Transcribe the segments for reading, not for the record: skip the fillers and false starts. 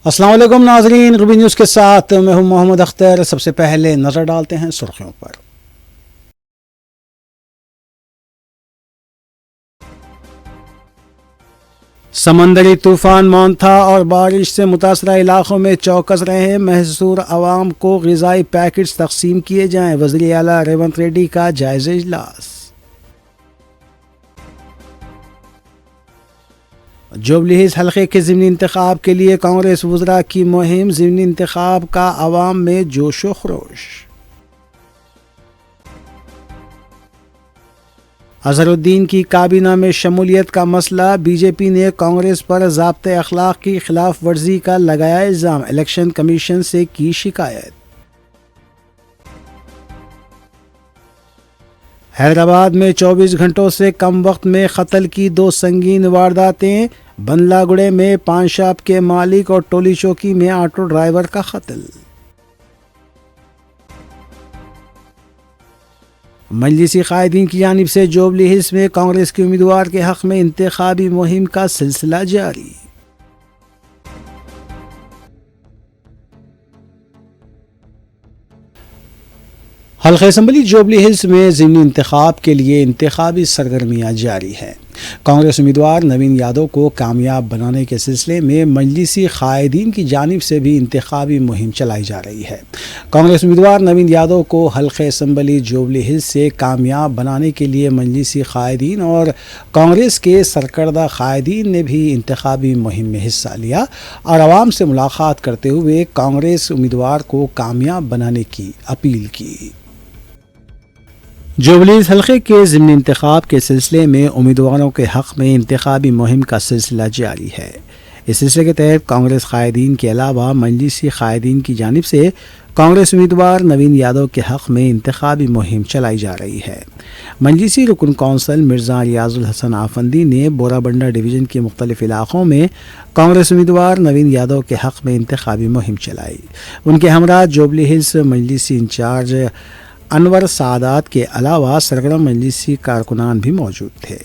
अस्सलाम वालेकुम नाज़रीन, रूबी न्यूज़ के साथ मैं हूं मोहम्मद अख्तर। सबसे पहले नज़र डालते हैं सुर्खियों पर। समंदरी तूफान मानथा और बारिश से मुतासरा इलाकों में चौकस रहे महसूर अवाम को ग़िज़ाई पैकेट्स तकसीम किए जाएँ। वज़ीर आला रेवंत रेड्डी का जायज़ा इजलास। जुबली हिल्स हल्के के ज़िमनी इंतखाब के लिए कांग्रेस वज़रा की मुहिम। ज़िमनी इंतखाब का अवाम में जोश व खरोश। अज़हरुद्दीन की काबीना में शमूलियत का मसला। बीजेपी ने कांग्रेस पर ज़ाब्ते अखलाक की खिलाफ वर्जी का लगाया इल्ज़ाम। इलेक्शन कमीशन से की शिकायत। हैदराबाद में 24 घंटों से कम वक्त में कत्ल की 2 संगीन वारदातें। बंदलागुड़े में पान शॉप के मालिक और टोली चौकी में ऑटो ड्राइवर का कत्ल। मजलिसी कायदीन की जानिब से जुबली हिल्स में कांग्रेस के उम्मीदवार के हक में इंतखाबी मुहिम का सिलसिला जारी। हल्का असम्बली जुबली हिल्स में ज़िमनी इंतखाब के लिए इंतखाबी सरगर्मियाँ जारी हैं। कांग्रेस उम्मीदवार नवीन यादव को कामयाब बनाने के सिलसिले में मजलिसी कायदीन की जानिब से भी इंतखाबी मुहिम चलाई जा रही है। कांग्रेस उम्मीदवार नवीन यादव को हल्का असम्बली जुबली हिल्स से कामयाब बनाने के लिए मजलिसी कायदीन और कांग्रेस के सरकर्दा कायदीन ने भी इंतखाबी मुहिम में हिस्सा लिया और आवाम से मुलाकात करते हुए कांग्रेस उम्मीदवार को कामयाब बनाने की अपील की। जुबली हिल्स हल्के के ज़िमनी इंतखाब के सिलसिले में उम्मीदवारों के हक़ में इंतखाबी मुहिम का सिलसिला जारी है। इस सिलसिले के तहत कांग्रेस कायदीन के अलावा मजलिसी कायदीन की जानिब से कांग्रेस उम्मीदवार नवीन यादव के हक़ में इंतखाबी मुहिम चलाई जा रही है। मजलिसी रुकन कौंसल मिर्ज़ा रियाजुल हसन आफंदी ने बोराबंडा डिवीज़न के मुख्तलिफ इलाक़ों में कांग्रेस उम्मीदवार नवीन यादव के हक़ में इंतखाबी मुहिम चलाई। उनके हमरा जुबली हिल्स मजलिसी इंचार्ज अनवर सादात के अलावा सरगर्म मजलिसी कारकुनान भी मौजूद थे।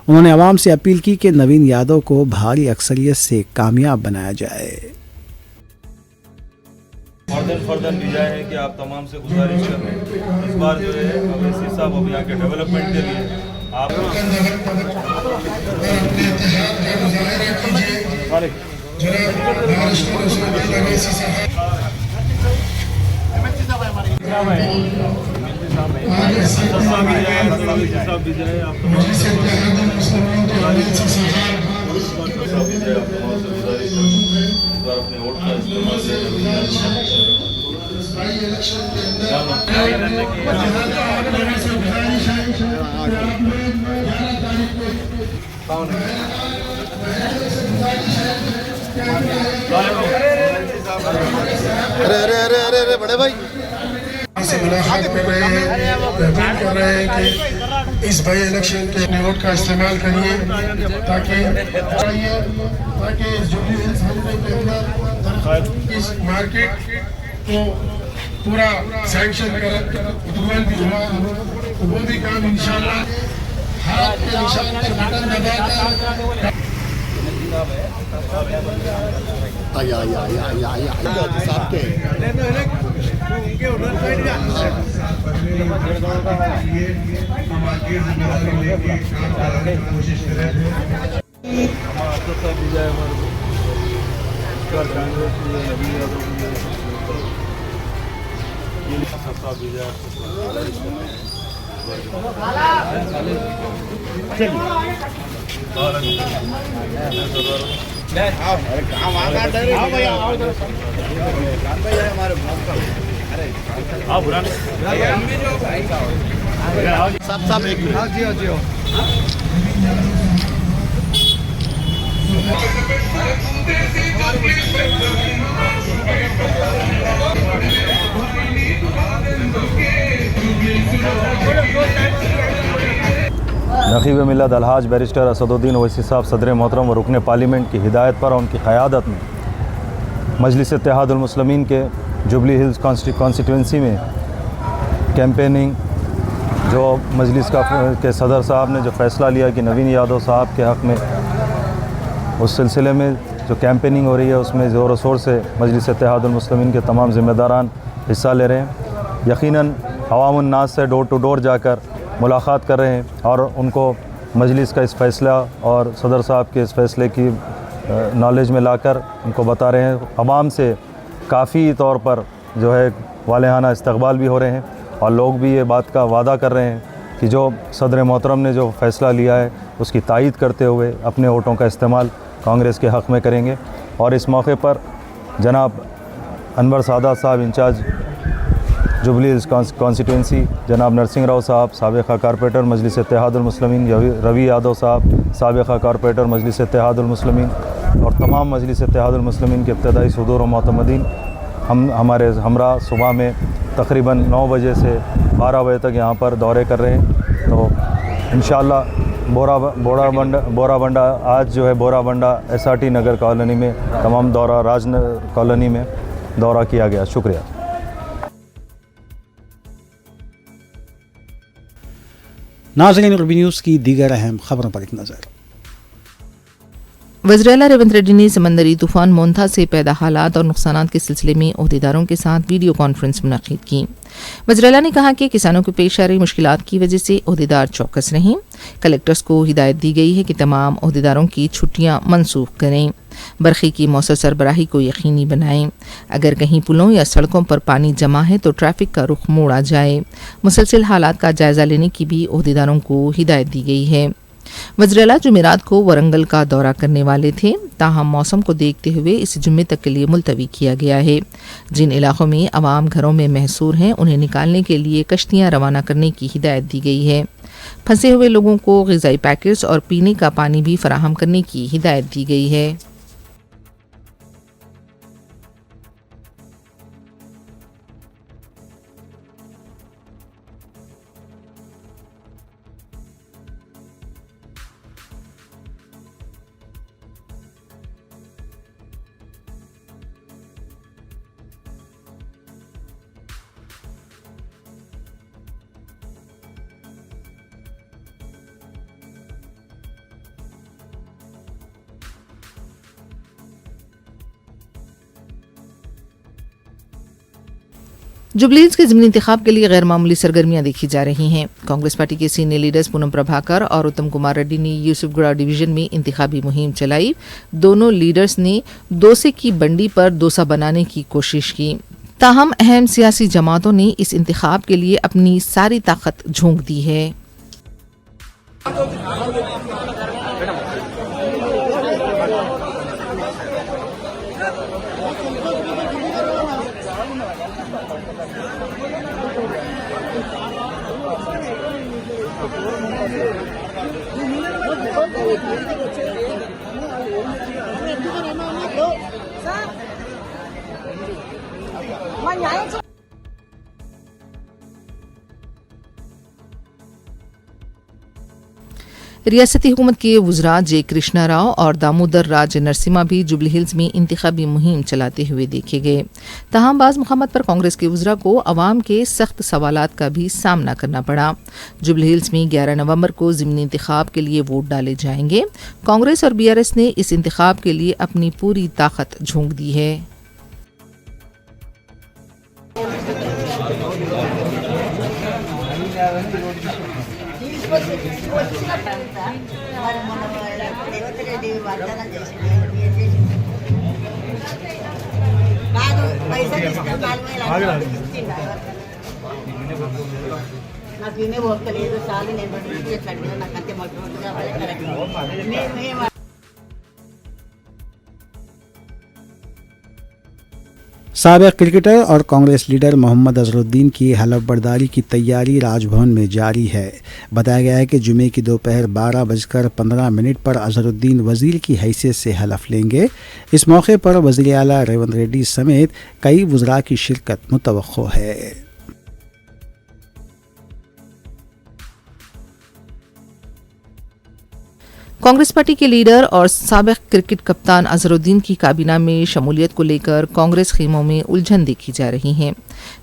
उन्होंने आवाम से अपील की कि नवीन यादव को भारी अक्सरियत से कामयाब बनाया जाए। फर्दन भी जाए है कि आप तमाम से गुजारिश कर रहे हैं इस बार जो है अवैसी साहब अभी यहाँ के डेवलपमेंट के लिए आप अपने वोट का इस्तेमाल अरे बड़े भाई से मुलाकात कर रहे हैं, अपील कर रहे हैं कि इस बाई इलेक्शन के अपने वोट का इस्तेमाल करिए ताकि जुबली हिल्स हल्के के अंदर इस मार्केट को पूरा सैंक्शन कर अप्रूवल भी हुआ तो वो भी काम इंशाल्लाह हाथ के निशान से बटन दबाकर कोशिश सब एक नक़ीब मिल्लत अलहाज बैरिस्टर असदुद्दीन ओवैसी साहब सदर मोहतरम व रुकन पार्लियामेंट की हिदायत पर और उनकी क़यादत में मजलिस इत्तेहादुल मुस्लिमीन के जुबली हिल्स कॉन्स्टिट्यूंसी में कैंपेनिंग जो मजलिस के सदर साहब ने जो फ़ैसला लिया कि नवीन यादव साहब के हक़ में उस सिलसिले में जो कैंपेनिंग हो रही है उसमें ज़ोर शोर से मजलिस इत्तेहादुल मुस्लिमीन के तमाम ज़िम्मेदारान हिस्सा ले रहे हैं। यकीनन अवामुन नास से डोर टू डोर जाकर मुलाकात कर रहे हैं और उनको मजलिस का इस फ़ैसला और सदर साहब के इस फ़ैसले की नॉलेज में लाकर उनको बता रहे हैं। अवाम से काफ़ी तौर पर जो है वालेहाना इस्तकबाल भी हो रहे हैं और लोग भी ये बात का वादा कर रहे हैं कि जो सदर मोहतरम ने जो फ़ैसला लिया है उसकी तायीद करते हुए अपने वोटों का इस्तेमाल कांग्रेस के हक़ में करेंगे। और इस मौके पर जनाब अनवर सादात साहब इंचार्ज जुबली हिल्स कॉन्स्टिट्यूंसी, जनाब नरसिंह राव साहब साबिक़ा कारपोरेटर मजलिस इत्तेहादुल मुस्लिमीन, रवि यादव साहब साबिक़ा कारपोरेटर मजलिस इत्तेहादुल मुस्लिमीन और तमाम मजलिस इत्तेहादुल मुस्लिमीन के इब्तदाई सदूर और मोतमदीन हमारे हमरा सुबह में तकरीबन 9 बजे से 12 बजे तक यहाँ पर दौरे कर रहे हैं। तो इंशाअल्लाह बोराबंडा आज जो है बोराबंडा SRT नगर कॉलोनी में तमाम दौरा राजनगर कॉलोनी में दौरा किया गया। शुक्रिया। नाज़रीन, रबी न्यूज़ की दीगर अहम खबरों पर एक नज़र। वज़ीर-ए-आला रेवंत रेड्डी ने समंदरी तूफ़ान मोंथा से पैदा हालात और नुकसानात के सिलसिले में ओहदेदारों के साथ वीडियो कॉन्फ्रेंस मुनक़िद की। वज़ीर-ए-आला ने कहा कि किसानों को पेश आ रही मुश्किलात की वजह से ओहदेदार चौकस रहें। कलेक्टर्स को हिदायत दी गई है कि तमाम ओहदेदारों की छुट्टियाँ मनसूख करें। बरखी की मौसर सरबराही को यकीनी बनाएं। अगर कहीं पुलों या सड़कों पर पानी जमा है तो ट्रैफिक का रुख मोड़ा जाए। मुसलसल हालात का जायज़ा लेने की भी ओहदेदारों को हिदायत दी गई है। वज़ीर-ए-आला जुमेरात को वरंगल का दौरा करने वाले थे, ताहम मौसम को देखते हुए इस जुम्मे तक के लिए मुलतवी किया गया है। जिन इलाकों में अवाम घरों में महसूर हैं उन्हें निकालने के लिए कश्तियाँ रवाना करने की हिदायत दी गई है। फंसे हुए लोगों को ग़िज़ाई पैकेट्स और पीने का पानी भी फराहम करने की हिदायत दी गई है। जुबली हिल्स के ज़िमनी इंतखाब के लिए गैर मामूली सरगर्मियां देखी जा रही हैं। कांग्रेस पार्टी के सीनियर लीडर्स पूनम प्रभाकर और उत्तम कुमार रेड्डी ने यूसुफगढ़ डिवीजन में इंतखाबी मुहिम चलाई। दोनों लीडर्स ने डोसे की बंडी पर डोसा बनाने की कोशिश की। ताहम अहम सियासी जमातों ने इस इंतखाब के लिए अपनी सारी ताकत झोंक दी है। रियासती हुकूमत के वज़रा जे कृष्णा राव और दामोदर राज नरसिम्हा भी जुबली हिल्स में इंतखाबी मुहिम चलाते हुए देखे गए। तहम बाज़ मुकामात पर कांग्रेस के वज़रा को अवाम के सख्त सवालात का भी सामना करना पड़ा। जुबली हिल्स में 11 नवंबर को ज़िमनी इंतखाब के लिए वोट डाले जाएंगे। कांग्रेस और BRS ने इस इंतखाब के लिए अपनी पूरी ताकत झोंक दी है। साबिक़ क्रिकेटर और कांग्रेस लीडर मोहम्मद अजहरुद्दीन की हलफ बर्दारी की तैयारी राजभवन में जारी है। बताया गया है कि जुमे की दोपहर 12:15 पर अजहरुद्दीन वज़ीर की हैसियत से हलफ लेंगे। इस मौके पर वज़ीर आला रेवंत रेड्डी समेत कई वज़रा की शिरकत मुतवक्को है। कांग्रेस पार्टी के लीडर और साबिक क्रिकेट कप्तान अजहरुद्दीन की काबीना में शमूलियत को लेकर कांग्रेस खेमों में उलझन देखी जा रही है।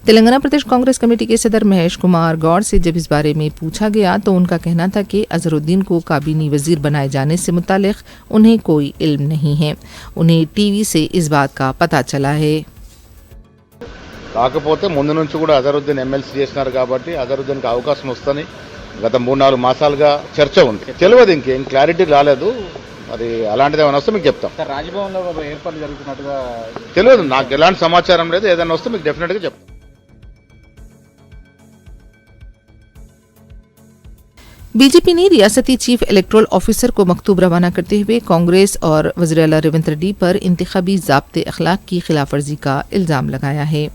तेलंगाना प्रदेश कांग्रेस कमेटी के सदर महेश कुमार गौड़ से जब इस बारे में पूछा गया तो उनका कहना था कि अजहरुद्दीन को काबीनी वजीर बनाए जाने से मुतालिक उन्हें कोई इल्म नहीं है। उन्हें टीवी से इस बात का पता चला है। కాకపోతే ముందు నుంచి కూడా అజరుద్దీన్ ఎమ్మెల్సీ చేస్తున్నారు కాబట్టి అజరుద్దీన్కి అవకాశం వస్తని గత 3-4 మాసాలుగా చర్చ ఉంది. తెలియదు, ఇంకేం క్లారిటీ రాలేదు. మరి అలాంటిది ఏమైనా వస్తే మీకు చెప్తాం. రాజ్భవన్లో ఏర్పాట్లు జరుగుతున్నట్టుగా తెలియదు, నాకు ఎలాంటి సమాచారం లేదు. ఏదైనా వస్తే మీకు డెఫినెట్గా చెప్తాం. बीजेपी ने रियासती चीफ इलेक्टोरल ऑफिसर को मकतूब रवाना करते हुए कांग्रेस और वज़ीर आला रेवंत रेड्डी पर इंतखाबी ज़ाब्ते अखलाक की खिलाफ वर्जी का इल्ज़ाम लगाया है।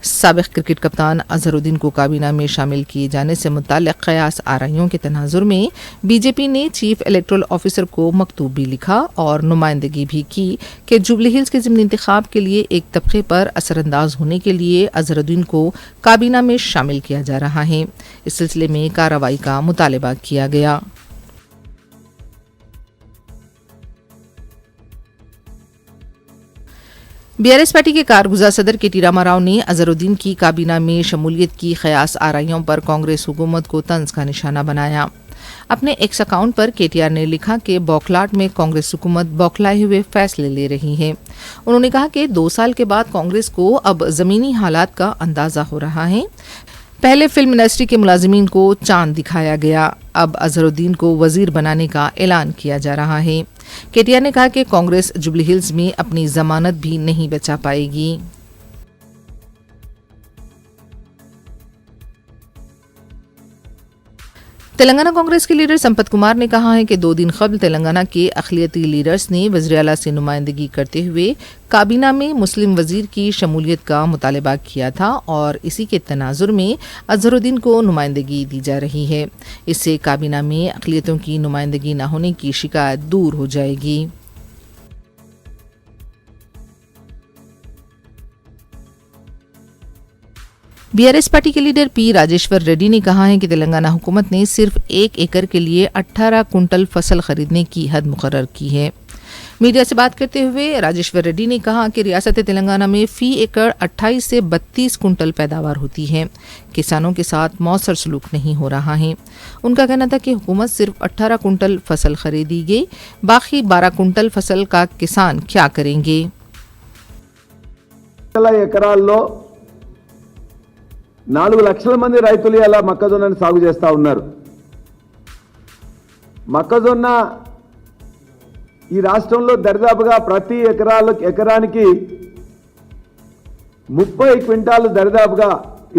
साबिक क्रिकेट कप्तान अजहरुद्दीन को काबीना में शामिल किए जाने से मुताल्लिक़ क़यास आराइयों के तनाजुर में बीजेपी ने चीफ इलेक्टोरल ऑफिसर को मकतूब भी लिखा और नुमाइंदगी भी की कि जुबली हिल्स के ज़िमनी इंतखाब के लिए एक तबके पर असरअंदाज होने के लिए अजहरुद्दीन को काबीना में शामिल किया जा रहा है। इस सिलसिले में कार्रवाई का मुतालबा किया गया। बीआरएस पार्टी के कारगुजार सदर के.टी. रामाराव ने अजहरुद्दीन की काबीना में शमूलियत की क़यास आराइयों पर कांग्रेस हुकूमत को तंज का निशाना बनाया। अपने एक्स अकाउंट पर केटीआर ने लिखा कि बौखलाहट में कांग्रेस हुकूमत बौखलाए हुए फैसले ले रही है। उन्होंने कहा कि 2 साल के बाद कांग्रेस को अब ज़मीनी हालात का अंदाज़ा हो रहा है। पहले फिल्म इंडस्ट्री के मुलाजिमीन को चांद दिखाया गया, अब अजहरुद्दीन को वजीर बनाने का ऐलान किया जा रहा है। केटीआर ने कहा कि कांग्रेस जुबली हिल्स में अपनी जमानत भी नहीं बचा पाएगी। तेलंगाना कांग्रेस के लीडर संपत कुमार ने कहा है कि 2 दिन कबल तेलंगाना के अक़लियती लीडर्स ने वज़ीर आला से नुमाइंदगी करते हुए काबीना में मुस्लिम वज़ीर की शमूलियत का मुतालबा किया था और इसी के तनाजुर में अजहरुद्दीन को नुमाइंदगी दी जा रही है। इससे काबीना में अक़लियतों की नुमाइंदगी न होने की शिकायत दूर हो जाएगी। बीआरएस पार्टी के लीडर पी राजेश्वर रेड्डी ने कहा है कि तेलंगाना हुकूमत ने सिर्फ 1 एकड़ के लिए 18 कुंटल फसल खरीदने की हद मुकर्रर की है। मीडिया से बात करते हुए राजेश्वर रेड्डी ने कहा कि रियासत तेलंगाना में फी एकड़ 28 से 32 कुंटल पैदावार होती है। किसानों के साथ मौसर सलूक नहीं हो रहा है। उनका कहना था कि हुकूमत सिर्फ 18 कुंटल फसल खरीदेगी, बाकी 12 कुंटल फसल का किसान क्या करेंगे। ఎకరాల్లో 4 లక్షల మంది రైతులు ఇలా మొక్కజొన్నను సాగు చేస్తూ ఉన్నారు. మొక్కజొన్న ఈ రాష్ట్రంలో దరిదాపుగా ప్రతి ఎకరానికి 30 క్వింటాలు, దరిదాపుగా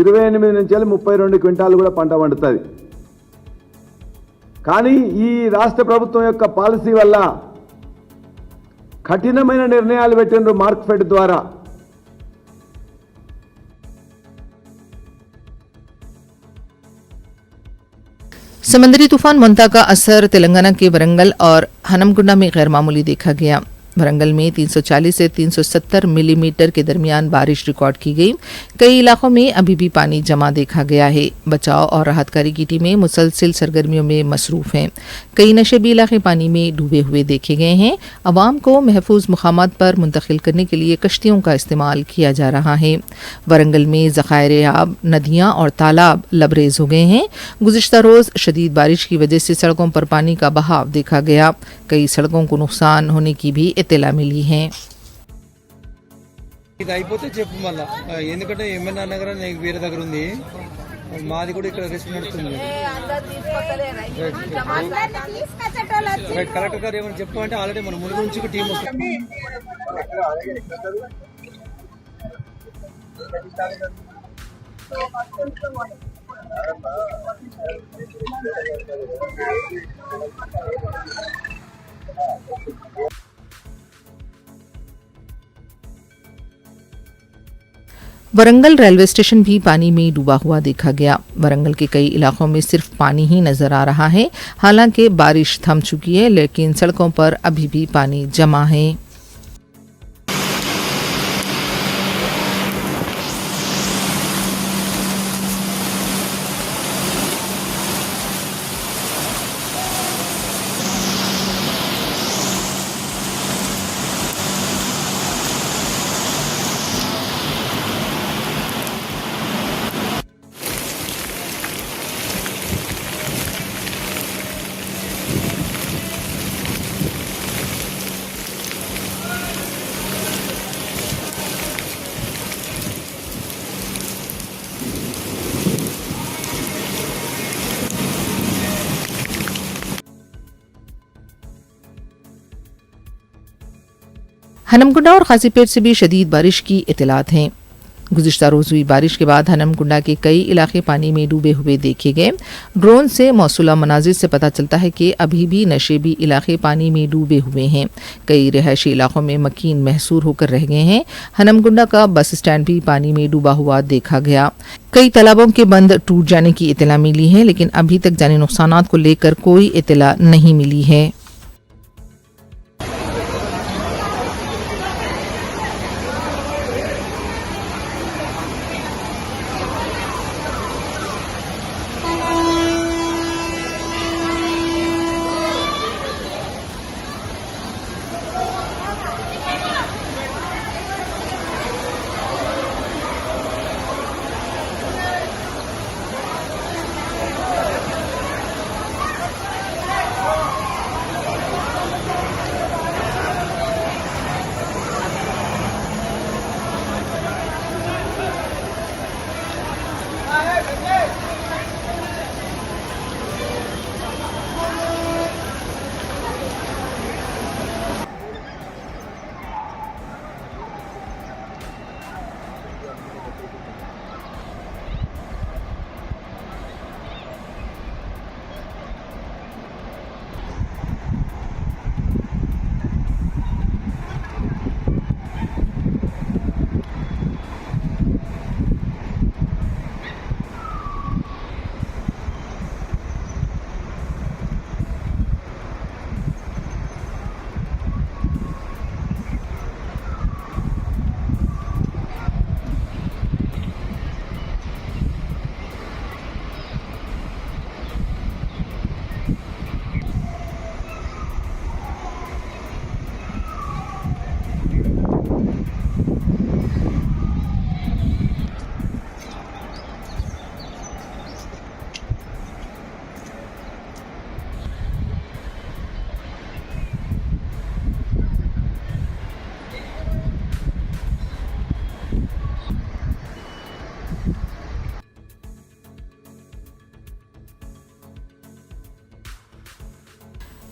28 నుంచి 32 క్వింటాలు కూడా పంట పండుతుంది. కానీ ఈ రాష్ట్ర ప్రభుత్వం యొక్క పాలసీ వల్ల కఠినమైన నిర్ణయాలు పెట్టిండ్రు మార్కెట్ ద్వారా. समंदरी तूफान मोंता का असर तेलंगाना के वरंगल और हनमकुंडा में गैर मामूली देखा गया। वरंगल में 340 से 370 मिलीमीटर के दरमियान बारिश रिकॉर्ड की गई। कई इलाकों में अभी भी पानी जमा देखा गया है। बचाव और राहत कार्य की टीमें मुसलसिल सरगर्मियों में मसरूफ हैं। कई नशेबी इलाके पानी में डूबे हुए देखे गए हैं। अवाम को महफूज मुकामात पर मुंतकिल करने के लिए कश्तियों का इस्तेमाल किया जा रहा है। वरंगल में ज़खायर आब, नदियाँ और तालाब लबरेज हो गए हैं। गुज़िश्ता रोज़ शदीद बारिश की वजह से सड़कों पर पानी का बहाव देखा गया। कई सड़कों को नुकसान होने की भी इत्तला मिली है। ఇది అయిపోతే చెప్పు మళ్ళా, ఎందుకంటే ఎంఎన్ఆర్ నగర్ అని వేరే దగ్గర ఉంది, మాది కూడా ఇక్కడ రిస్క్ నడుస్తుంది. కలెక్టర్ గారు ఏమైనా చెప్పమంటే ఆల్రెడీ మన ములుగు నుంచి టీం వస్తుంది. वरंगल रेलवे स्टेशन भी पानी में डूबा हुआ देखा गया। वरंगल के कई इलाकों में सिर्फ पानी ही नजर आ रहा है। हालांकि बारिश थम चुकी है, लेकिन सड़कों पर अभी भी पानी जमा है। हनमकुंडा और खासीपेट से भी शदीद बारिश की इतलात हैं। गुज़िश्ता रोज़ हुई बारिश के बाद हनमकुंडा के कई इलाके पानी में डूबे हुए देखे गए। ड्रोन से मौसूला मनाजिर से पता चलता है कि अभी भी नशेबी इलाके पानी में डूबे हुए हैं। कई रिहायशी इलाकों में मकीन महसूर होकर रह गए हैं। हनमकुंडा का बस स्टैंड भी पानी में डूबा हुआ देखा गया। कई तालाबों के बंद टूट जाने की इतला मिली है, लेकिन अभी तक जानी नुकसानात को लेकर कोई इतला नहीं मिली है।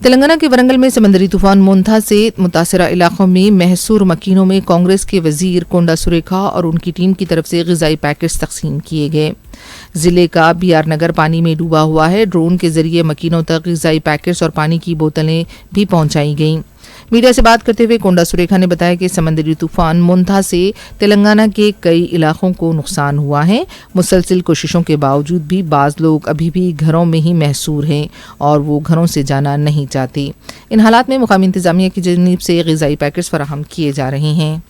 तेलंगाना के वरंगल में समंदरी तूफान मोन्था से मुतासरा इलाकों में महसूर मकीनों में कांग्रेस के वजीर कोंडा सुरेखा और उनकी टीम की तरफ से ग़िज़ाई पैकेट्स तकसीम किए गए। जिले का बीआर नगर पानी में डूबा हुआ है। ड्रोन के जरिए मकीनों तक ग़िज़ाई पैकेट्स और पानी की बोतलें भी पहुंचाई गईं। मीडिया से बात करते हुए कोंडा सुरेखा ने बताया कि समंदरी तूफान मोन्था से तेलंगाना के कई इलाकों को नुकसान हुआ है। मुसलसिल कोशिशों के बावजूद भी बाज़ लोग अभी भी घरों में ही महसूर हैं और वो घरों से जाना नहीं चाहते। इन हालात में मुकामी इंतजामिया की जानिब से ग़िज़ाई पैकेट्स फराहम किए जा रहे हैं।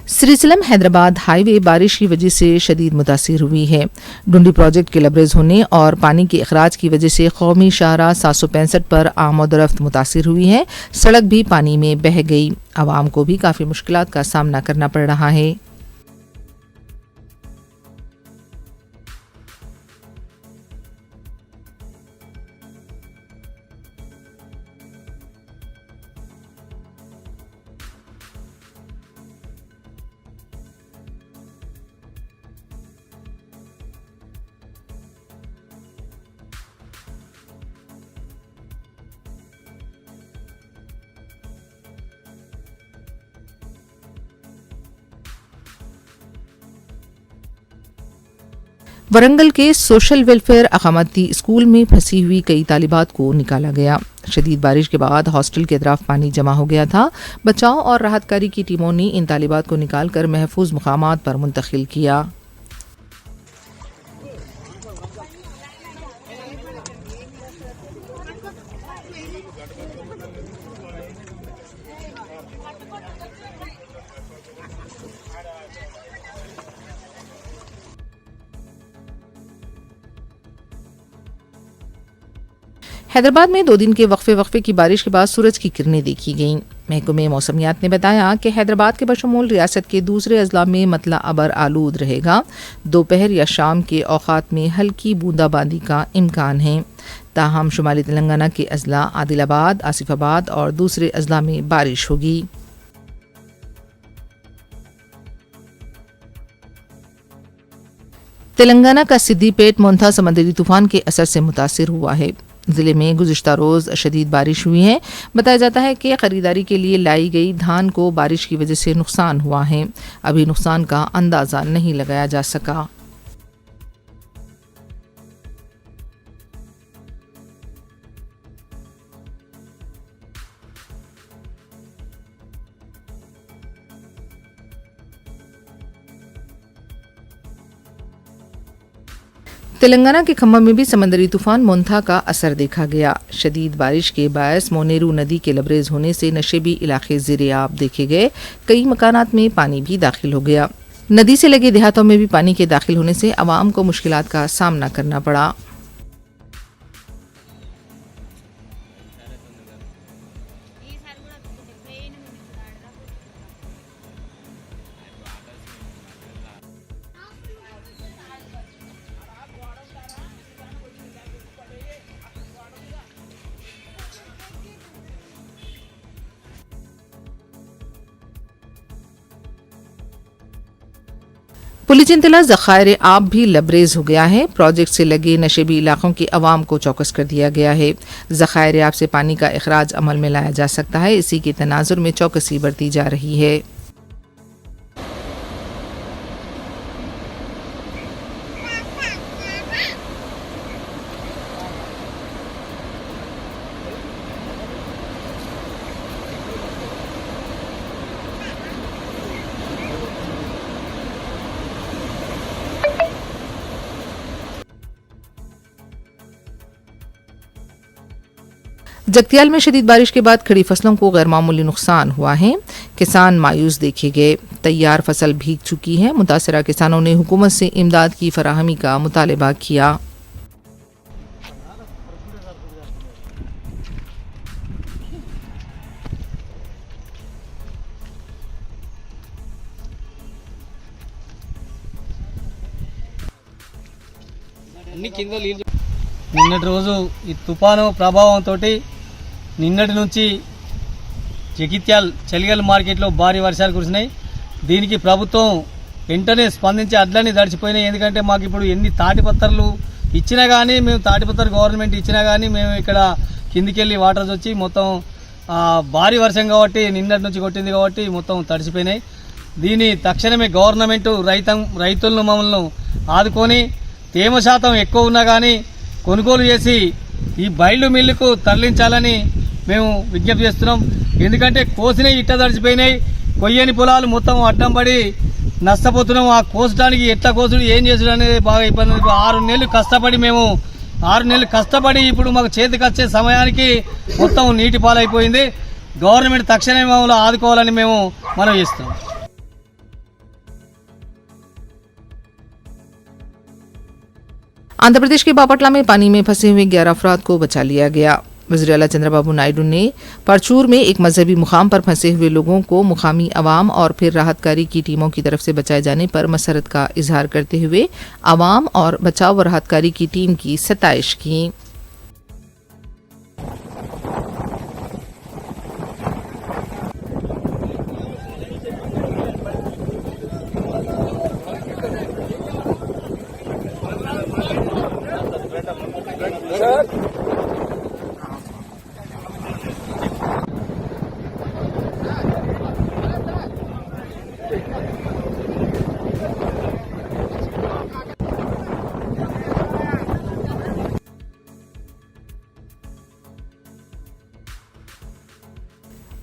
श्रीसलम हैदराबाद हाईवे बारिश की वजह से शदीद मुतासिर हुई है। डुंडी प्रोजेक्ट के लबरेज होने और पानी के अखराज की वजह से कौमी शाहराह 765 पर आमदोरफ्त मुतासिर हुई है। सड़क भी पानी में बह गई। आवाम को भी काफ़ी मुश्किलात का सामना करना पड़ रहा है। वरंगल के सोशल वेलफेयर अकामती स्कूल में फंसी हुई कई तालिबात को निकाला गया। शदीद बारिश के बाद हॉस्टल के अतराफ पानी जमा हो गया था। बचाव और राहतकारी की टीमों ने इन तालिबात को निकालकर महफूज मुकामात पर मुंतकिल किया। हैदराबाद में 2 दिन के वक्फे की बारिश के बाद सूरज की किरणें देखी गईं। महकमे मौसमियात ने बताया कि हैदराबाद के बशमूल रियासत के दूसरे अजला में मतला अबर आलूद रहेगा। दोपहर या शाम के औकात में हल्की बूंदाबांदी का इम्कान है। ताहम शुमाली तेलंगाना के अजला आदिलाबाद, आसिफाबाद और दूसरे अजला में बारिश होगी। तेलंगाना का सिद्दीपेट मोन्था समंदरी तूफान के असर से मुतासिर हुआ है। जिले में गुज़िश्ता रोज़ शदीद बारिश हुई है। बताया जाता है कि खरीदारी के लिए लाई गई धान को बारिश की वजह से नुकसान हुआ है। अभी नुकसान का अंदाज़ा नहीं लगाया जा सका। तेलंगाना के खम्मा में भी समंदरी तूफान मोन्था का असर देखा गया। शदीद बारिश के बायस मोनेरू नदी के लबरेज होने से नशेबी इलाके ज़ेरे-आब देखे गए। कई मकानात में पानी भी दाखिल हो गया। नदी से लगे देहातों में भी पानी के दाखिल होने से आवाम को मुश्किलात का सामना करना पड़ा। पुलिचिंतला ज़खायर आब भी लबरेज हो गया है। प्रोजेक्ट से लगे नशेबी इलाकों के अवाम को चौकस कर दिया गया है। ज़खायर आब से पानी का इखराज अमल में लाया जा सकता है। इसी के तनाजुर में चौकसी बरती जा रही है। जगतियाल में शदीद बारिश के बाद खड़ी फसलों को गैरमामूली नुकसान हुआ है। किसान मायूस देखे गए। तैयार फसल भीग चुकी है। मुतासरा किसानों ने हुकूमत से इमदाद की फराहमी का मुतालबा किया। నిన్నటి రోజు ఈ తుఫాను ప్రభావంతో నిన్నటి నుంచి జగిత్యాల్ చలిగల్ మార్కెట్లో భారీ వర్షాలు కురిసినాయి. దీనికి ప్రభుత్వం వెంటనే స్పందించి అడ్లని దడిచిపోయినాయి. ఎందుకంటే మాకు ఇప్పుడు ఎన్ని తాటిపత్రలు ఇచ్చినా కానీ మేము తాటిపత్ర గవర్నమెంట్ ఇచ్చినా కానీ మేము ఇక్కడ కిందికెళ్ళి వాటర్స్ వచ్చి మొత్తం భారీ వర్షం కాబట్టి నిన్నటి నుంచి కొట్టింది కాబట్టి మొత్తం తడిసిపోయినాయి. దీని తక్షణమే గవర్నమెంట్ రైతులను మమ్మల్ని ఆదుకొని తేమ శాతం ఎక్కువ ఉన్నా కానీ కొనుగోలు చేసి ఈ బయలు మిల్లుకు తరలించాలని మేము విజ్ఞప్తి చేస్తున్నాం. ఎందుకంటే కోసినవి ఇట్ట తడిచిపోయినాయి. కొయ్యని పొలాలు మొత్తం అడ్డం పడి నష్టపోతున్నాం. ఆ కోసడానికి ఎట్లా కోసుడు ఏం చేసుడు అనేది బాగా ఇబ్బంది. 6 నెలలు కష్టపడి ఇప్పుడు మాకు చేతికి వచ్చే సమయానికి మొత్తం నీటి పాలైపోయింది. గవర్నమెంట్ తక్షణమే మమ్మల్ని ఆదుకోవాలని మేము మనం చేస్తాం. आंध्र प्रदेश के बापटला में पानी में फंसे हुए 11 अफराद को बचा लिया गया। वज़ीर-ए-आला चंद्रबाबू नायडू ने परचूर में एक मजहबी मुकाम पर फंसे हुए लोगों को मुकामी अवाम और फिर राहतकारी की टीमों की तरफ से बचाए जाने पर मसरत का इजहार करते हुए अवाम और बचाव व राहतकारी की टीम की सताइश की।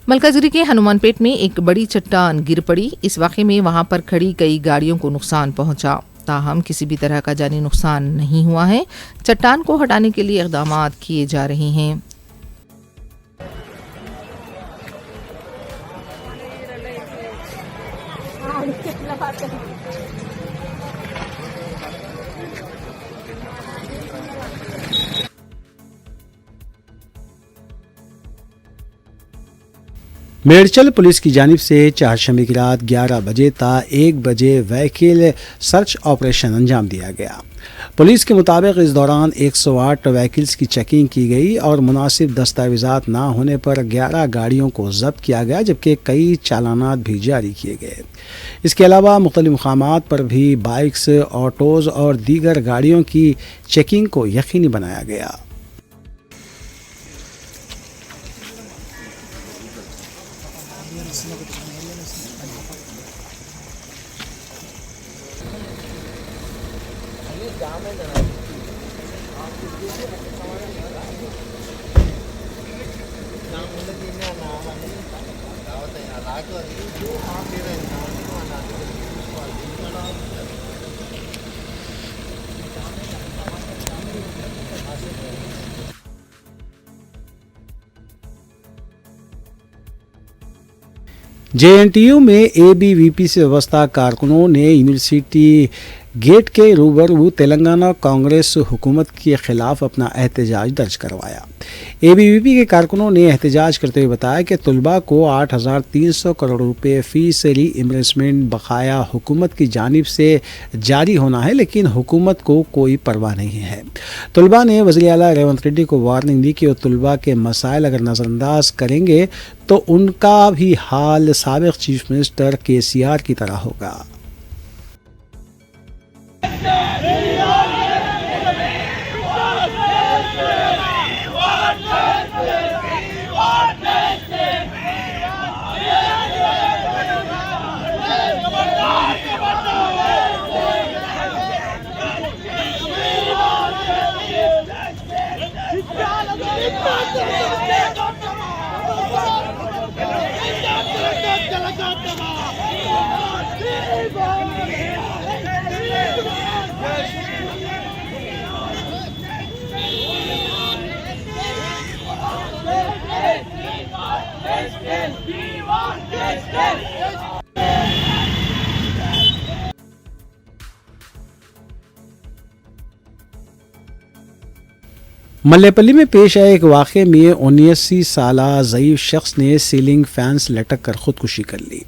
मलकाजगिरी के हनुमानपेट में एक बड़ी चट्टान गिर पड़ी। इस वाक़े में वहां पर खड़ी कई गाड़ियों को नुकसान पहुंचा। ताहम किसी भी तरह का जानी नुकसान नहीं हुआ है। चट्टान को हटाने के लिए इक़दामात किए जा रहे हैं। मेडचल पुलिस की जानिब से चारशंबे की रात 11 बजे ता 1 बजे व्हीकल सर्च ऑपरेशन अंजाम दिया गया। पुलिस के मुताबिक इस दौरान 108 व्हीकल्स की चेकिंग की गई और मुनासिब दस्तावेजात ना होने पर 11 गाड़ियों को जब्त किया गया, जबकि कई चालानात भी जारी किए गए। इसके अलावा मुख्तलिफ मकामात पर भी बाइक्स, ऑटोज़ और दीगर गाड़ियों की चेकिंग को यकीनी बनाया गया। जेएनटीयू में एबीवीपी से वाबस्ता कारकुनों ने यूनिवर्सिटी गेट के रूबरू तेलंगाना कांग्रेस हुकूमत के खिलाफ अपना एहतजाज दर्ज करवाया। एबीवीपी के कारकुनों ने एहतजाज करते हुए बताया कि तलबा को 8,300 करोड़ रुपए फीस रीइंबर्समेंट बकाया हुकूमत की जानिब से जारी होना है, लेकिन हुकूमत को कोई परवाह नहीं है। तलबा ने वज़ीर आला रेवंत रेड्डी को वार्निंग दी कि वो तलबा के मसाइल अगर नज़रअंदाज करेंगे तो उनका भी हाल साबिक़ चीफ मिनिस्टर केसीआर की तरह होगा। मल्लेपल्ली में पेश आए एक वाक़े में 79 साला ज़ईफ़ शख्स ने सीलिंग फैन से लटक कर खुदकुशी कर ली।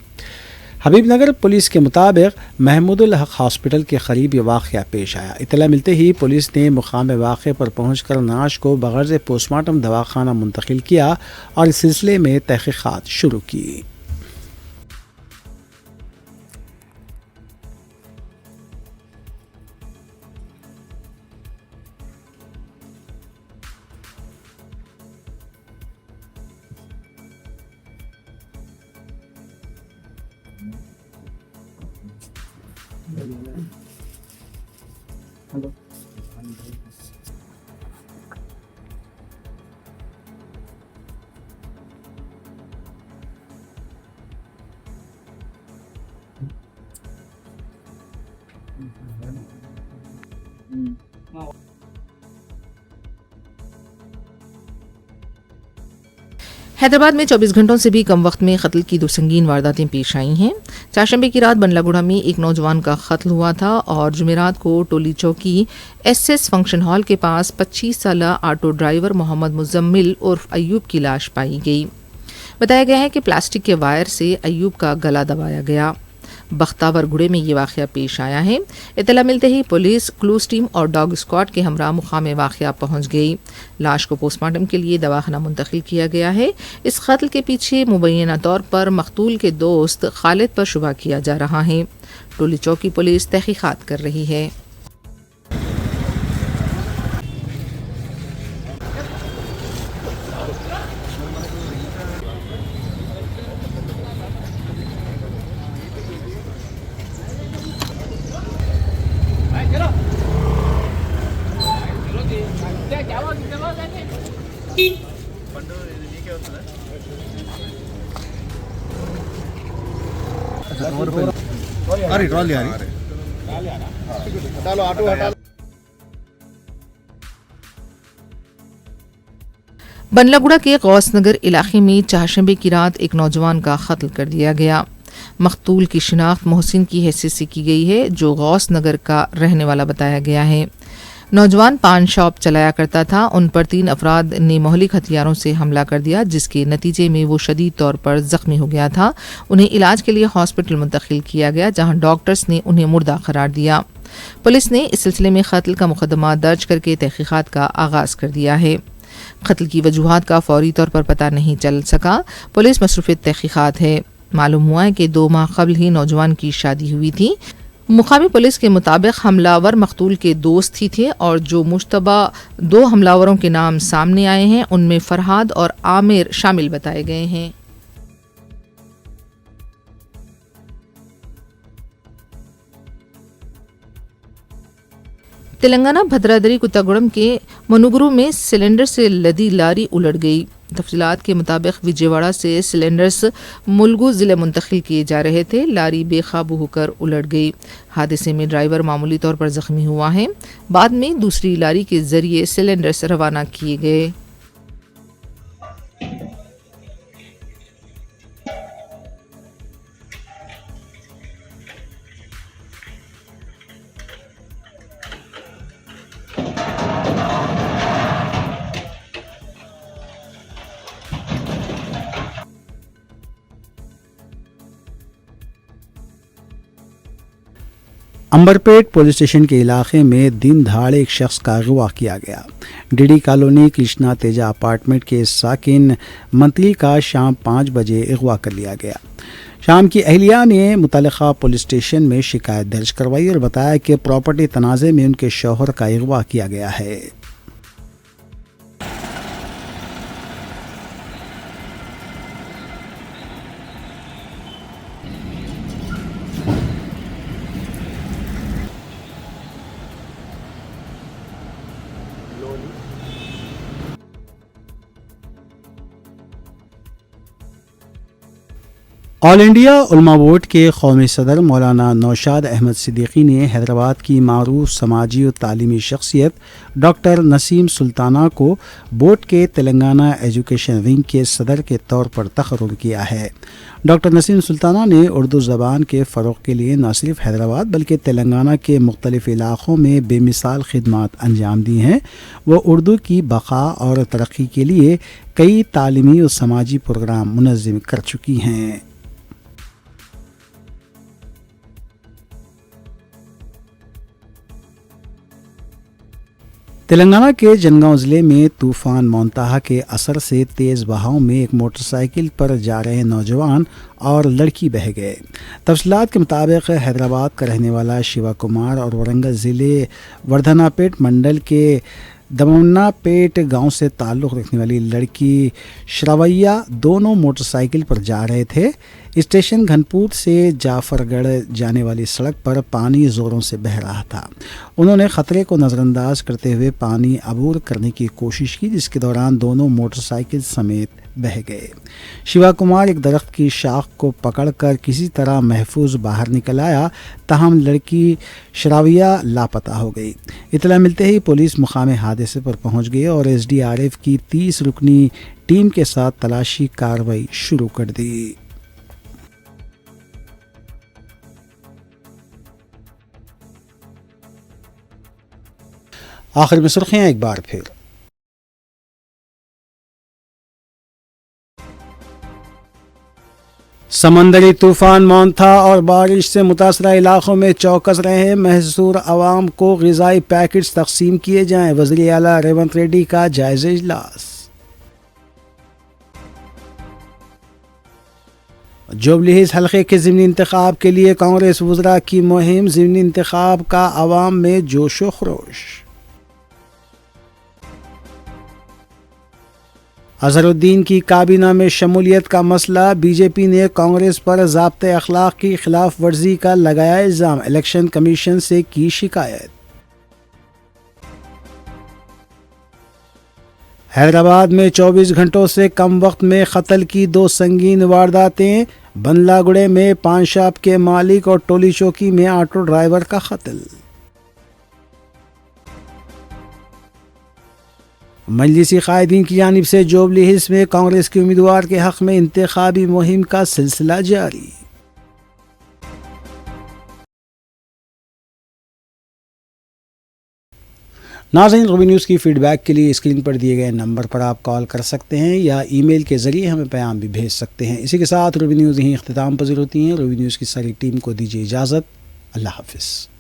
हबीबनगर पुलिस के मुताबिक महमूदुल हक हॉस्पिटल के करीब ये वाक़या पेश आया। इत्तला मिलते ही पुलिस ने मुकाम वाक़े पर पहुंचकर नाश को बग़र्ज़ पोस्टमार्टम दवाखाना मुंतकिल किया और इस सिलसिले में तहक़ीक़ात शुरू की। हैदराबाद में 24 घंटों से भी कम वक्त में कत्ल की दो संगीन वारदातें पेश आई हैं। चारशंबे की रात बंडलागुड़ा में एक नौजवान का कत्ल हुआ था और जुमेरात को टोली चौकी एसएस फंक्शन हॉल के पास 25 साला ऑटो ड्राइवर मोहम्मद मुजम्मिल उर्फ अयूब की लाश पाई गई। बताया गया है कि प्लास्टिक के वायर से अयूब का गला दबाया गया। बख्तावर गुड़े में ये वाक़या पेश आया है। इत्तला मिलते ही पुलिस, क्लूज टीम और डॉग स्क्वाड के हमरा मुकाम वाक़या पहुंच गई। लाश को पोस्टमार्टम के लिए दवाखाना मुंतकिल किया गया है। इस कत्ल के पीछे मुबैना तौर पर मकतूल के दोस्त खालिद पर शुबा किया जा रहा है। टोली चौकी पुलिस तहकीकात कर रही है। बनलागुड़ा के गौसनगर इलाके में चारशंबे की रात एक नौजवान का कत्ल कर दिया गया। मकतूल की शिनाख्त मोहसिन की हैसियत से की गई है, जो गौसनगर का रहने वाला बताया गया है। नौजवान पान शॉप चलाया करता था। उन पर 3 अफराद ने मोहलिक हथियारों से हमला कर दिया, जिसके नतीजे में वो शदीद तौर पर जख्मी हो गया था। उन्हें इलाज के लिए हॉस्पिटल मुंतकिल किया गया, जहां डॉक्टर्स ने उन्हें मुर्दा करार दिया। पुलिस ने इस सिलसिले में कत्ल का मुकदमा दर्ज करके तहकीकात का आगाज कर दिया है। कत्ल की वजूहात का फौरी तौर पर पता नहीं चल सका। पुलिस मसरूफ़ तहकीकात है। मालूम हुआ है कि 2 माह कबल ही नौजवान की शादी हुई थी। मुकामी पुलिस के मुताबिक हमलावर मकतूल के दोस्त ही थे और जो मुश्तबा 2 हमलावरों के नाम सामने आए हैं, उनमें फरहाद और आमिर शामिल बताए गए हैं। तेलंगाना भद्रादरी कुत्तागुड़म के मनुगुरु में सिलेंडर से लदी लारी उलट गई। तफसीलात के मुताबिक विजयवाड़ा से सिलेंडर्स मुलगू जिले मुंतकिल किए जा रहे थे। लारी बेकाबू होकर उलट गई। हादसे में ड्राइवर मामूली तौर पर जख्मी हुआ है। बाद में दूसरी लारी के जरिए सिलेंडर्स रवाना किए गए। अंबरपेट पुलिस स्टेशन के इलाके में दिन दहाड़े एक शख्स का अगवा किया गया। DD colony Krishna Teja apartment के साकिन मंत्री का शाम 5 बजे अगवा कर लिया गया। शाम की अहलिया ने मुतल्लिका पुलिस स्टेशन में शिकायत दर्ज करवाई और बताया कि प्रॉपर्टी तनाज़े में उनके शौहर का अगवा किया गया है। ऑल इंडिया उलमा बोर्ड के कौमी सदर मौलाना नौशाद अहमद सिद्दीकी ने हैदराबाद की मारूफ समाजी और तालीमी शख्सियत डॉक्टर नसीम सुल्ताना को बोर्ड के तेलंगाना एजुकेशन विंग के सदर के तौर पर तकर्रुर किया है। डॉक्टर नसीम सुल्ताना ने उर्दू ज़बान के फ़रोग़ के लिए न सिर्फ हैदराबाद बल्कि तेलंगाना के मुख्तलिफ़ इलाक़ों में बेमिसाल खिदमात अंजाम दी हैं। वह उर्दू की बक़ा और तरक्की के लिए कई तालीमी और समाजी प्रोग्राम मुनज़्ज़म कर चुकी हैं। तेलंगाना के जनगांव ज़िले में तूफ़ान मोंताहा के असर से तेज़ बहाव में एक मोटरसाइकिल पर जा रहे नौजवान और लड़की बह गए। तफसीलात के मुताबिक हैदराबाद का रहने वाला शिवा कुमार और वरंगल ज़िले वर्धनापेट मंडल के दमन्नापेट गांव से ताल्लुक़ रखने वाली लड़की श्रवैया दोनों मोटरसाइकिल पर जा रहे थे। स्टेशन घनपुर से जाफरगढ़ जाने वाली सड़क पर पानी ज़ोरों से बह रहा था। उन्होंने ख़तरे को नज़रअंदाज करते हुए पानी अबूर करने की कोशिश की, जिसके दौरान दोनों मोटरसाइकिल समेत बह गए। शिवा कुमार एक दरख्त की शाख को पकड़कर किसी तरह महफूज बाहर निकल आया, ताहम लड़की श्राविया लापता हो गई। इतला मिलते ही पुलिस मुकाम हादसे पर पहुंच गई और SDRF की 30 रुकनी टीम के साथ तलाशी कार्रवाई शुरू कर दी। आखिर में सुर्खियां एक बार फिर। समंदरी तूफान मोंथा और बारिश से मुतासरा इलाकों में चौकस रहे महसूर अवाम को ग़िज़ाई पैकेट्स तकसीम किए जाएं। वज़ीर आला रेवंत रेड्डी का जायज़ा इजलास। जुबली हिल्स हल्के के ज़िमनी इंतखाब के लिए कांग्रेस वज़रा की मुहिम। ज़िमनी इंतखाब का अवाम में जोश व खरोश। अज़हरुद्दीन की काबीना में शमूलियत का मसला। बीजेपी ने कांग्रेस पर ज़ाब्ते अखलाक की खिलाफ वर्जी का लगाया इल्ज़ाम। इलेक्शन कमीशन से की शिकायत। हैदराबाद में 24 घंटों से कम वक्त में कत्ल की 2 संगीन वारदातें। बंदलागुड़े में पान शॉप के मालिक और टोली चौकी में ऑटो ड्राइवर का कत्ल। मजलिसी कायदीन की जानिब से जुबली हिल्स में कांग्रेस के उम्मीदवार के हक़ में इंतखाबी मुहिम का सिलसिला जारी। नाज़रीन, रूबी न्यूज़ की फ़ीडबैक के लिए स्क्रीन पर दिए गए नंबर पर आप कॉल कर सकते हैं या ईमेल के ज़रिए हमें पैगाम भी भेज सकते हैं। इसी के साथ रूबी न्यूज़ यहीं इख्तिताम पज़ीर होती हैं। रूबी न्यूज़ की सारी टीम को दीजिए इजाज़त। अल्लाह हाफ़िज़।